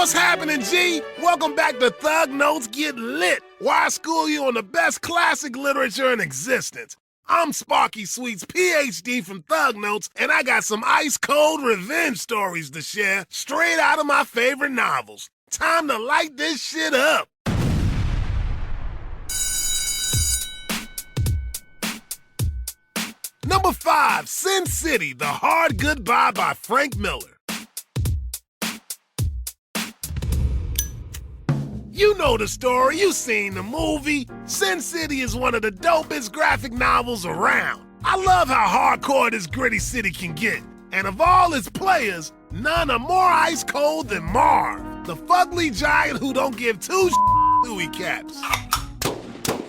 What's happening, G? Welcome back to Thug Notes Get Lit, where I school you on the best classic literature in existence. I'm Sparky Sweets PhD from Thug Notes, and I got some ice-cold revenge stories to share straight out of my favorite novels. Time to light this shit up. Number 5, Sin City, The Hard Goodbye by Frank Miller. You know the story, you seen the movie. Sin City is one of the dopest graphic novels around. I love how hardcore this gritty city can get. And of all its players, none are more ice cold than Marv, the fugly giant who don't give two who he caps.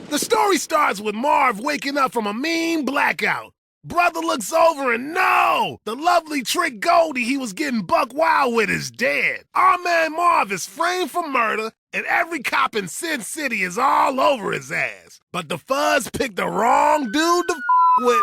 The story starts with Marv waking up from a mean blackout. Brother looks over and no! The lovely trick Goldie he was getting buck wild with is dead. Our man Marv is framed for murder, and every cop in Sin City is all over his ass. But the fuzz picked the wrong dude to with.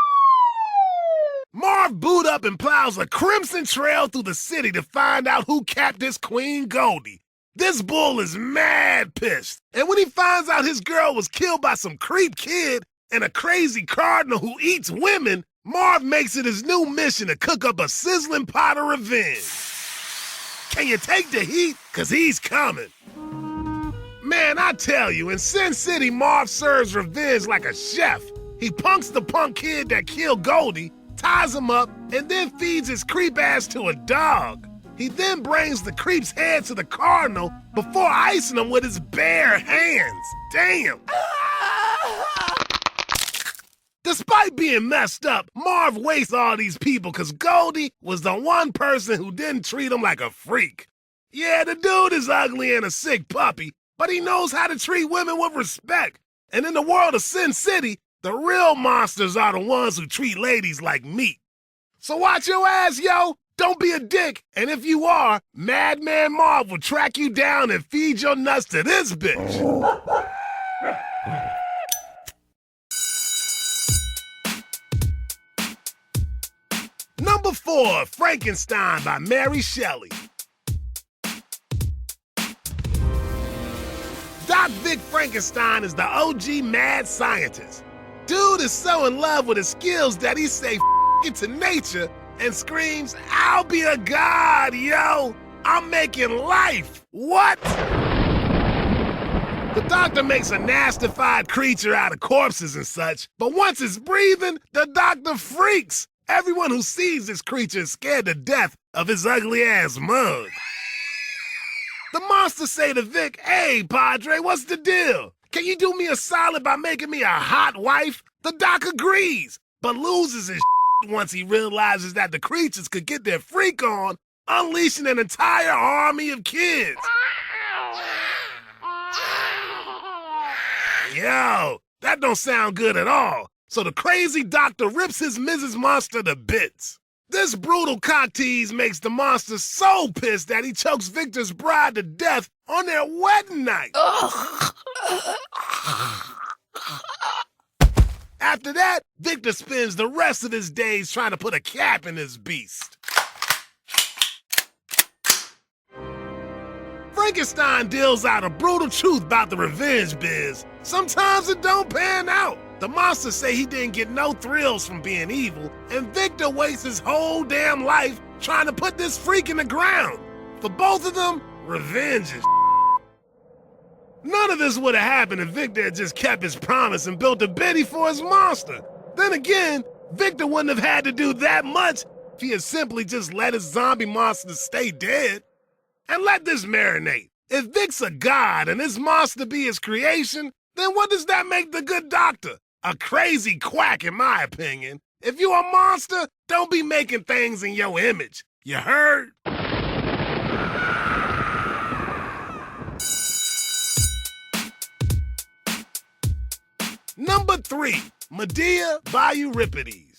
Marv boot up and plows a crimson trail through the city to find out who capped his queen Goldie. This bull is mad pissed, and when he finds out his girl was killed by some creep kid and a crazy cardinal who eats women, Marv makes it his new mission to cook up a sizzling pot of revenge. Can you take the heat? 'Cause he's coming. Man, I tell you, in Sin City, Marv serves revenge like a chef. He punks the punk kid that killed Goldie, ties him up, and then feeds his creep ass to a dog. He then brings the creep's head to the cardinal before icing him with his bare hands. Damn. Despite being messed up, Marv wastes all these people because Goldie was the one person who didn't treat him like a freak. Yeah, the dude is ugly and a sick puppy, but he knows how to treat women with respect. And in the world of Sin City, the real monsters are the ones who treat ladies like meat. So watch your ass, yo. Don't be a dick. And if you are, Madman Marv will track you down and feed your nuts to this bitch. Number 4, Frankenstein by Mary Shelley. Doc Vic Frankenstein is the OG mad scientist. Dude is so in love with his skills that he say F it to nature and screams, "I'll be a god, yo! I'm making life!" What? The doctor makes a nastified creature out of corpses and such, but once it's breathing, the doctor freaks. Everyone who sees this creature is scared to death of his ugly-ass mug. The monsters say to Vic, "Hey, Padre, what's the deal? Can you do me a solid by making me a hot wife?" The doc agrees, but loses his once he realizes that the creatures could get their freak on, unleashing an entire army of kids. Yo, that don't sound good at all. So the crazy doctor rips his Mrs. Monster to bits. This brutal cock tease makes the monster so pissed that he chokes Victor's bride to death on their wedding night. After that, Victor spends the rest of his days trying to put a cap in this beast. Frankenstein deals out a brutal truth about the revenge biz. Sometimes it don't pan out. The monsters say he didn't get no thrills from being evil, and Victor wastes his whole damn life trying to put this freak in the ground. For both of them, revenge is None of this would have happened if Victor had just kept his promise and built a biddy for his monster. Then again, Victor wouldn't have had to do that much if he had simply just let his zombie monsters stay dead. And let this marinate. If Vic's a god and his monster be his creation, then what does that make the good doctor? A crazy quack, in my opinion. If you a monster, don't be making things in your image. You heard? Number 3, Medea by Euripides.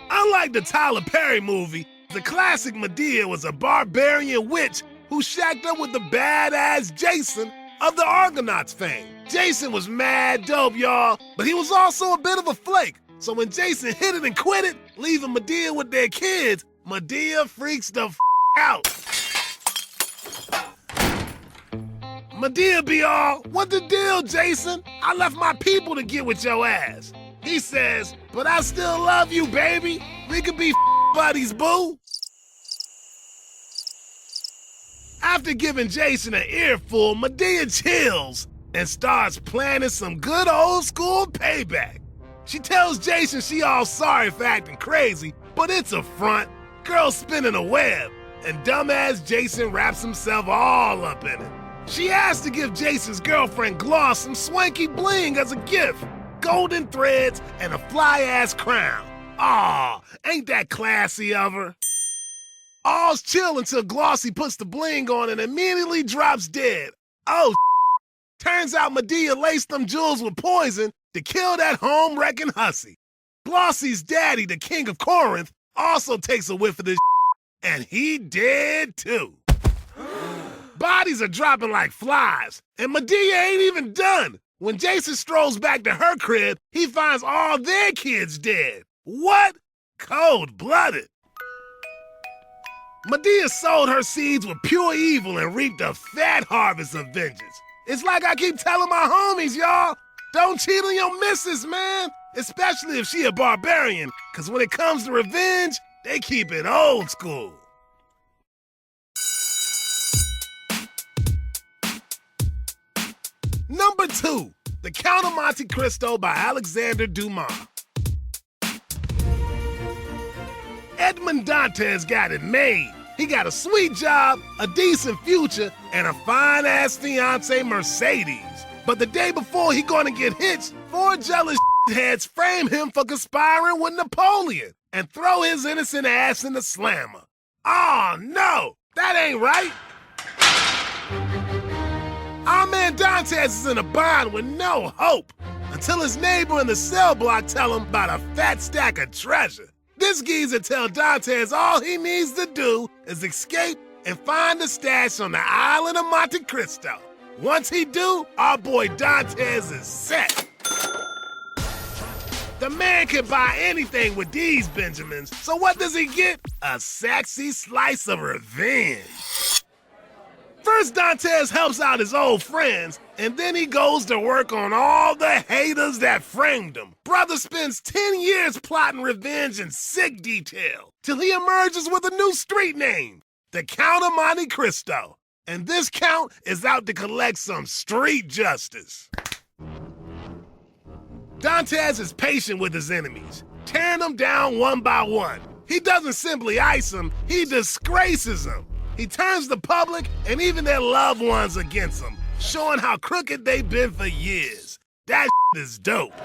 Unlike the Tyler Perry movie, the classic Medea was a barbarian witch who shacked up with the badass Jason of the Argonauts fame. Jason was mad dope, y'all, but he was also a bit of a flake. So when Jason hit it and quit it, leaving Medea with their kids, Medea freaks the out. Medea be all, what the deal, Jason? I left my people to get with your ass. He says, but I still love you, baby. We could be buddies, boo. After giving Jason an earful, Medea chills and starts planning some good old school payback. She tells Jason she all sorry for acting crazy, but it's a front. Girl spinning a web, and dumbass Jason wraps himself all up in it. She asked to give Jason's girlfriend Gloss some swanky bling as a gift. Golden threads and a fly-ass crown. Aw, ain't that classy of her? All's chill until Glossy puts the bling on and immediately drops dead. Oh, turns out Medea laced them jewels with poison to kill that home-wrecking hussy. Glossy's daddy, the king of Corinth, also takes a whiff of this and he dead too. Bodies are dropping like flies, and Medea ain't even done. When Jason strolls back to her crib, he finds all their kids dead. What? Cold-blooded. Medea sowed her seeds with pure evil and reaped a fat harvest of vengeance. It's like I keep telling my homies, y'all, don't cheat on your missus, man. Especially if she a barbarian, because when it comes to revenge, they keep it old school. Number 2, The Count of Monte Cristo by Alexander Dumas. Edmond Dantes got it made. He got a sweet job, a decent future, and a fine-ass fiancée, Mercedes. But the day before he gonna get hitched, 4 jealous heads frame him for conspiring with Napoleon and throw his innocent ass in the slammer. Oh no, that ain't right. Our man Dantes is in a bind with no hope until his neighbor in the cell block tell him about a fat stack of treasure. This geezer tell Dantes all he needs to do is escape and find the stash on the island of Monte Cristo. Once he do, our boy Dantes is set. The man can buy anything with these Benjamins, so what does he get? A sexy slice of revenge. First, Dantes helps out his old friends, and then he goes to work on all the haters that framed him. Brother spends 10 years plotting revenge in sick detail, till he emerges with a new street name, the Count of Monte Cristo. And this count is out to collect some street justice. Dantes is patient with his enemies, tearing them down one by one. He doesn't simply ice them, he disgraces them. He turns the public and even their loved ones against them, showing how crooked they've been for years. That is dope.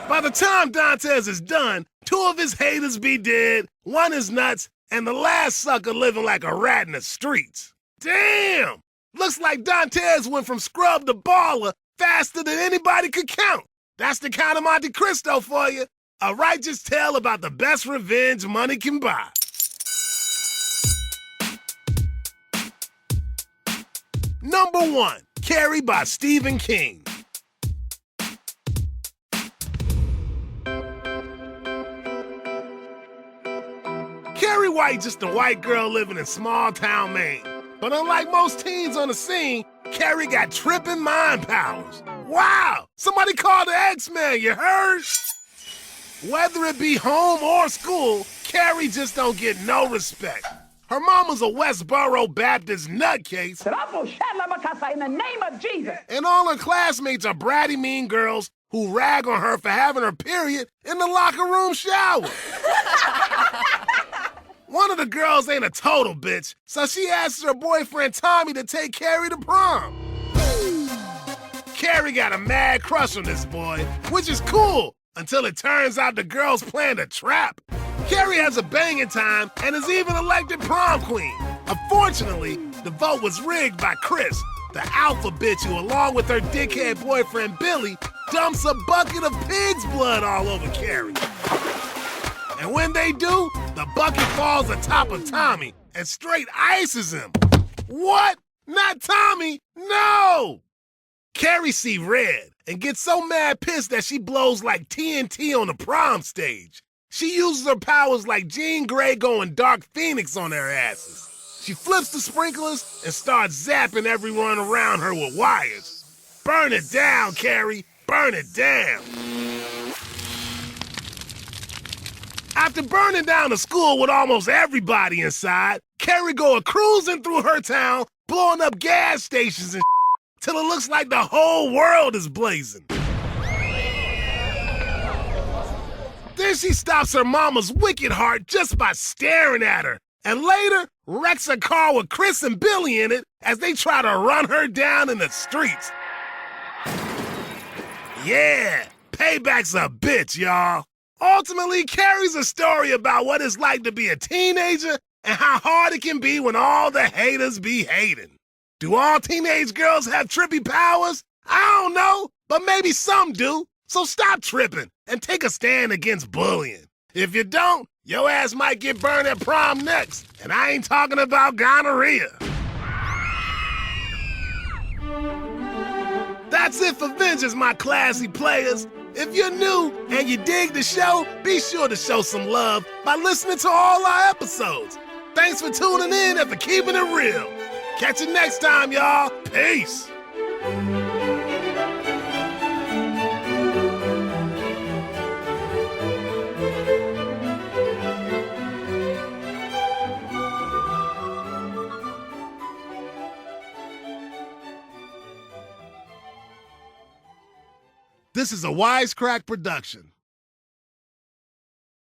By the time Dantes is done, 2 of his haters be dead, 1 is nuts, and the last sucker living like a rat in the streets. Damn! Looks like Dantes went from scrub to baller faster than anybody could count. That's the Count of Monte Cristo for you. A righteous tale about the best revenge money can buy. Number 1, Carrie by Stephen King. Carrie White just a white girl living in small-town Maine. But unlike most teens on the scene, Carrie got tripping mind powers. Wow! Somebody call the X-Men, you heard? Whether it be home or school, Carrie just don't get no respect. Her mama's a Westboro Baptist nutcase. In the name of Jesus. And all her classmates are bratty mean girls who rag on her for having her period in the locker room shower. One of the girls ain't a total bitch, so she asks her boyfriend Tommy to take Carrie to prom. Carrie got a mad crush on this boy, which is cool, until it turns out the girl's planned a trap. Carrie has a banging time and is even elected prom queen. Unfortunately, the vote was rigged by Chris, the alpha bitch who, along with her dickhead boyfriend Billy, dumps a bucket of pig's blood all over Carrie. And when they do, the bucket falls atop of Tommy and straight ices him. What? Not Tommy? No! Carrie see red and gets so mad pissed that she blows like TNT on the prom stage. She uses her powers like Jean Grey going Dark Phoenix on their asses. She flips the sprinklers and starts zapping everyone around her with wires. Burn it down, Carrie. Burn it down. After burning down the school with almost everybody inside, Carrie goes cruising through her town, blowing up gas stations and till it looks like the whole world is blazing. Then she stops her mama's wicked heart just by staring at her, and later wrecks a car with Chris and Billy in it as they try to run her down in the streets. Yeah, payback's a bitch, y'all. Ultimately, Carrie's a story about what it's like to be a teenager and how hard it can be when all the haters be hating. Do all teenage girls have trippy powers? I don't know, but maybe some do. So stop tripping and take a stand against bullying. If you don't, your ass might get burned at prom next, and I ain't talking about gonorrhea. That's it for Vengeance, my classy players. If you're new and you dig the show, be sure to show some love by listening to all our episodes. Thanks for tuning in and for keeping it real. Catch you next time, y'all. Peace. This is a Wisecrack production.